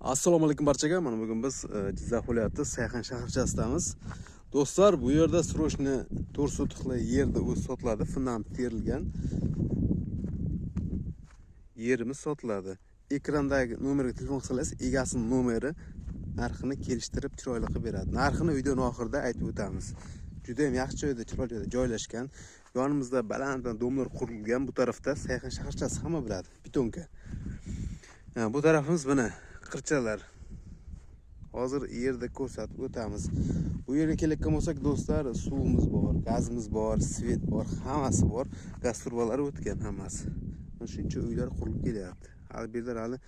Assalomu alaykum barchaga. Mana bugun biz Jizzax viloyati Sayxan shaharchasidamiz. Do'stlar, bu yerda srochni 4 sotixli yerda o'z sotiladi. Fundament terilgan. Yerimiz sotiladi. Ekrandagi nomerga telefon qilsangiz, egasining nomeri narxini kelishtirib chiroyli qilib beradi. Narxini videoning oxirida aytib o'tamiz. Juda ham yaxshi joyda, chiroyli joyda joylashgan. Yonimizda baland domlar qurilgan. Bu tarafda Sayxan shaharchasi hamma biladi. Betonka. Bu tarafimiz mana qirchalar. Hozir yerda ko'rsatib o'tamiz. Bu yerga kelayotgan bo'lsak, do'stlar, suvimiz bor, gazimiz bor, svet bor, hammasi bor. Gaz turbalari o'tgan hammasi. Mana shuncha uylar qurilib kelyapti. Hali bu yerlar hali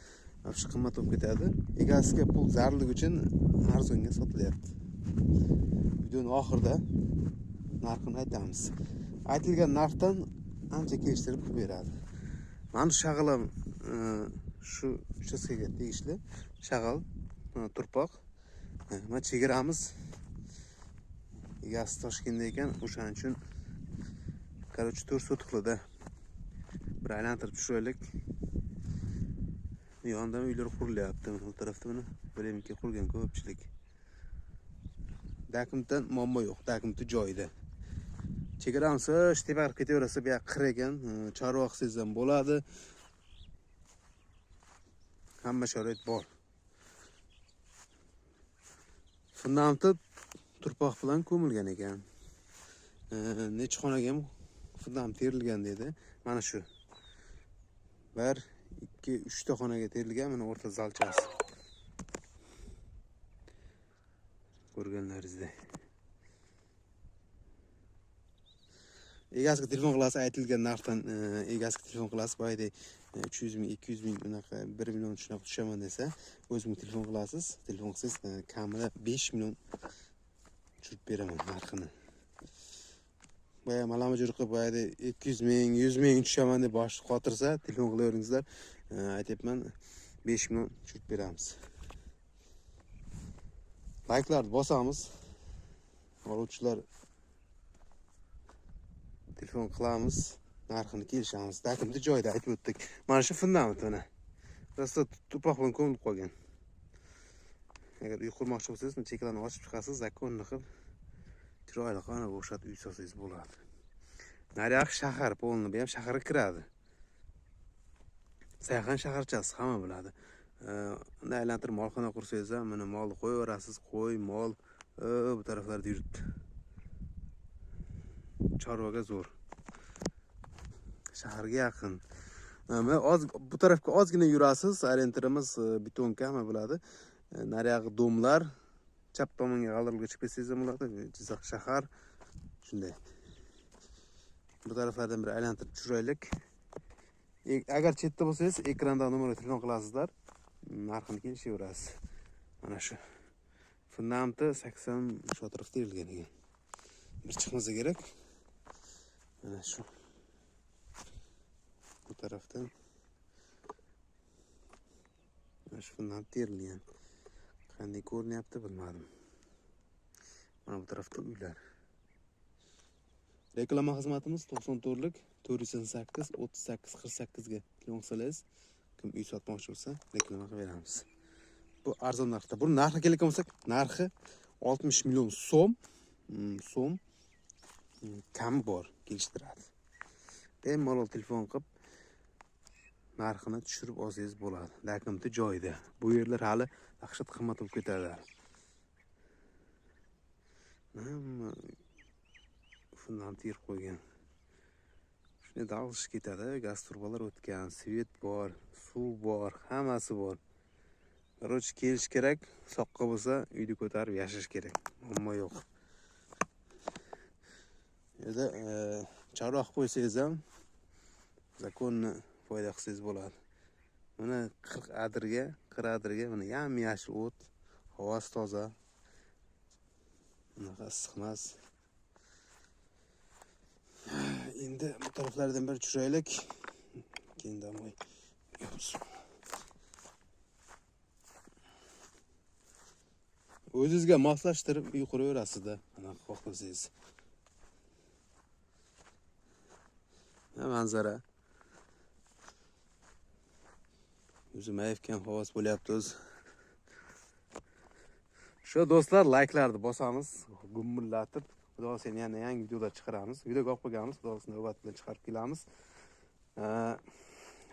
qimmat bo'lib ketadi. Egasiga pul zarurligi uchun arzonga sotilyapti. Videoning oxirida narxini aytamiz. Aytilgan narxdan ancha kelishtirib beradi. Mana shag'alam shu uchastkaga tegishli shag'al turpoq. Mana chegaramiz egasi Toshkentda ekan, o'shaning uchun короче 4 sotixlida bir aylantirib tushiraylik. Yonida uylar qurilyapti. Bu tarafda mana birimga qurgan ko'pchilik. Dokumentdan muammo yo'q, dokumenti joyida. Chegaramiz tepa ketaversa, bu yoq qir ekan, chorvoq sezsam bo'ladi. Hamma sharoit bor. Fundamenti turpoq bilan ko'milgan ekan. Necha xonaga ham fundament terilgan dedi. Mana shu. 1, 2, 3 ta xonaga terilgan, mana o'rta zalchasi. Ko'rganlaringizdek. Egasiga telefon qilasiz, aytilgan narxdan egasiga telefon qilasiz, boyda 300 ming, 200 ming, unaqa 1 million shunaqa tushaman desa, o'zingizga telefon qilasiz. Telefon qilsangiz kamida 5 million tushirib beraman narxini. Boya malama jurqib boyda 200 ming, 100 ming tushaman deb bosh qotirsa, telefon qilaveringizlar. Aytayapman, 5 million tushirib beramiz. Like'larni bosamiz. Oluvchilar telefon qilamiz, narxini kelishamiz. Dokumenti joyida aytib o'tdik. Mana shu fundament mana. Rosta tuproq bilan ko'milib qolgan. Agar uy qurmoqchi bo'lsangiz, cheklarni ochib chiqasiz, zakonni qilib chiroyli qana o'xshatib uy solsangiz bo'ladi. Naryoq shahar polni, bu ham shaharga kiradi. Sayxan shaharchasi hamma biladi. Unday aylantirib molxona qursangiz ham, mana molni qo'yaverasiz, qo'y, mol bu taraflarda yuribdi. Chorvaga zo'r. Shaharga yaqin. Bu tarafga ozgina yurasiz, orientirimiz betonka hamma biladi. Naryoqi domlar, chap tomonga g'aldirga chiqib ketsangiz ham bo'ladi. Jizzax shahar shunday. Bu taraflardan bir aylantirib tushiraylik. Agar chetda bo'lsangiz, ekranda nomerga telefon qilasizlar, narxini kelishaverasiz. Mana shu. Fundamenti 80 shu atrofda terilgan ekan. Bir chiqmasa kerak. Mana shu. Bu tarafdan mana shu fundament terilgan. Qanday ko'rinyapti bilmadim. Mana bu tarafda uylar. Reklama xizmatimiz 94lik 488 38 48 ga telefon qilsangiz, kim uy sotmoqchi bo'lsa, reklama qilib beramiz. Bu arzon narxda. Bu narxi kelayotgan bo'lsak, narxi 60 million so'm kam bor, kelishtiradi. Bemalol telefon qilib narxini tushirib olsangiz bo'ladi. Dokumenti joyida. Bu yerlar hali dahshat qimmat bo'lib ketadi. Fundament yer qo'ygan. Shuni dalg'ish ketadi, gaz turbalar o'tgan, svet bor, suv bor, hammasi bor. Короче, kelish kerak, soqqa bo'lsa, uyni ko'tarib yashash kerak. Ammo yo'q. Yerda chorvoq qo'ysangiz ham zakonni foyda qilsangiz bo'ladi. Mana 40 adirga mana yam-yashil o't, havosi toza. Bunaqa issiqmas. Endi bu taraflardan bir tushiraylik. Keyin damoy. O'zingizga moslashtirib uy quraverasiz-da, mana xohlasangiz. Manzara. O'zi mayfkan havas bo'lyapti o'zi. Shu do'stlar, layklarni bosamiz, gumillatib, xudo seni yana yangi videolar chiqaramiz. Video olib qo'yganmiz, xudo seni navbat bilan chiqarib kelamiz.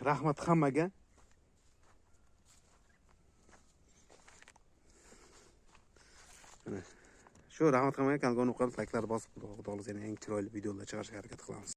Rahmat hammaga. Shu rahmat hammaga kanalga obuna bo'lib, layklarni bosib, xudo seni yangi chiroyli videolar chiqarishga harakat qilamiz.